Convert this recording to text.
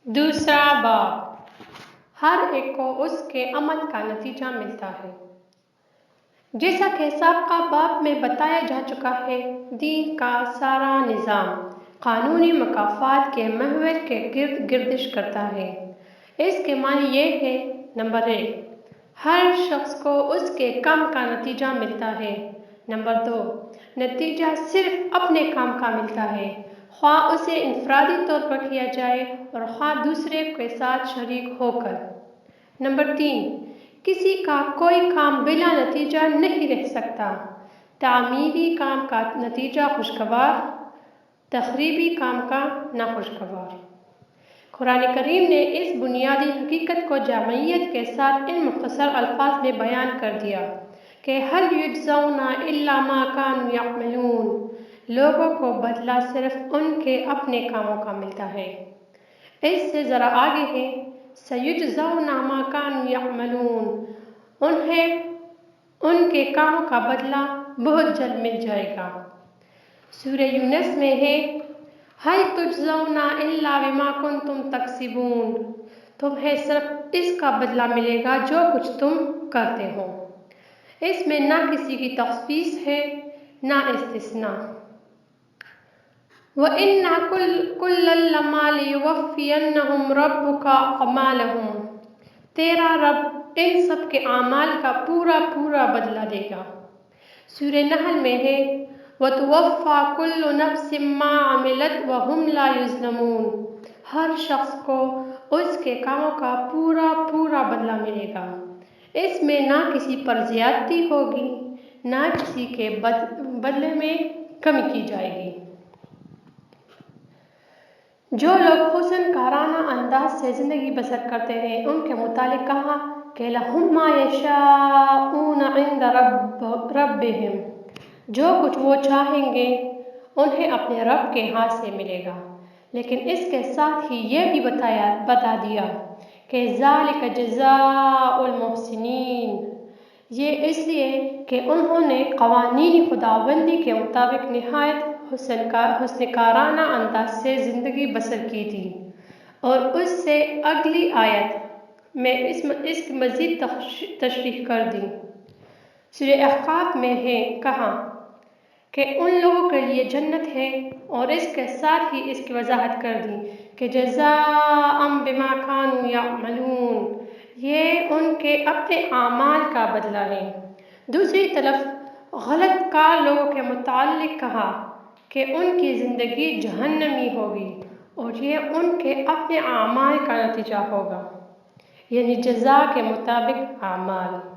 دوسرا باب، ہر ایک کو اس کے عمل کا نتیجہ ملتا ہے۔ جیسا کہ سابقہ باب میں بتایا جا چکا ہے، دین کا سارا نظام قانونی مکافات کے محور کے گرد گردش کرتا ہے۔ اس کے معنی یہ ہے: نمبر 1، ہر شخص کو اس کے کام کا نتیجہ ملتا ہے۔ نمبر 2، نتیجہ صرف اپنے کام کا ملتا ہے، خواہ اسے انفرادی طور پر کیا جائے اور خواہ دوسرے کے ساتھ شریک ہو کر۔ نمبر 3، کسی کا کوئی کام بلا نتیجہ نہیں رہ سکتا، تعمیری کام کا نتیجہ خوشگوار، تخریبی کام کا ناخوشگوار۔ قرآن کریم نے اس بنیادی حقیقت کو جامعیت کے ساتھ ان مختصر الفاظ میں بیان کر دیا کہ هل یجزون الا ما كانوا یعملون، لوگوں کو بدلہ صرف ان کے اپنے کاموں کا ملتا ہے۔ اس سے ذرا آگے ہے سیجزون ما كانوا یعملون، انہیں ان کے کاموں کا بدلہ بہت جلد مل جائے گا۔ سورہ یونس میں ہے هل تجزون الا بما كنتم تکسبون، تمہیں صرف اس کا بدلہ ملے گا جو کچھ تم کرتے ہو۔ اس میں نہ کسی کی تخصیص ہے نہ استثناء۔ وَإِنَّ كُلًّا لَمَّا لِيُوَفِّيَنَّهُمْ رَبُّكَ أَعْمَالَهُمْ، تیرا رب ان سب کے اعمال کا پورا پورا بدلہ دے گا۔ سورہ نحل میں ہے وَتُوَفَّى كُلُّ نَفْسٍ مَّا عَمِلَتْ وَهُمْ لَا يُظْلَمُونَ، ہر شخص کو اس کے کاموں کا پورا پورا بدلہ ملے گا۔ اس میں نہ کسی پر زیادتی ہوگی نہ کسی کے بدلے میں کمی کی جائے گی۔ جو لوگ حسن کارانہ انداز سے زندگی بسر کرتے ہیں، ان کے متعلق کہا کہ لَهُم مَّا يَشَاءُونَ عِندَ رَبِّهِمْ، جو کچھ وہ چاہیں گے انہیں اپنے رب کے ہاتھ سے ملے گا۔ لیکن اس کے ساتھ ہی یہ بھی بتا دیا کہ ذَلِكَ جَزَاءُ الْمُحْسِنِينَ، یہ اس لیے کہ انہوں نے قوانین خداوندی کے مطابق نہایت حسن کارانہ انداز سے زندگی بسر کی تھی۔ اور اس سے اگلی آیت میں اس کی مزید تشریح کر دی۔ سورہ احقاف میں ہے کہا کہ ان لوگوں کے لیے جنت ہے، اور اس کے ساتھ ہی اس کی وضاحت کر دی کہ جزاء بما كانوا یعملون، یہ ان کے اپنے اعمال کا بدلہ ہے۔ دوسری طرف غلط کار لوگوں کے متعلق کہا کہ ان کی زندگی جہنمی ہوگی اور یہ ان کے اپنے اعمال کا نتیجہ ہوگا، یعنی جزا کے مطابق اعمال۔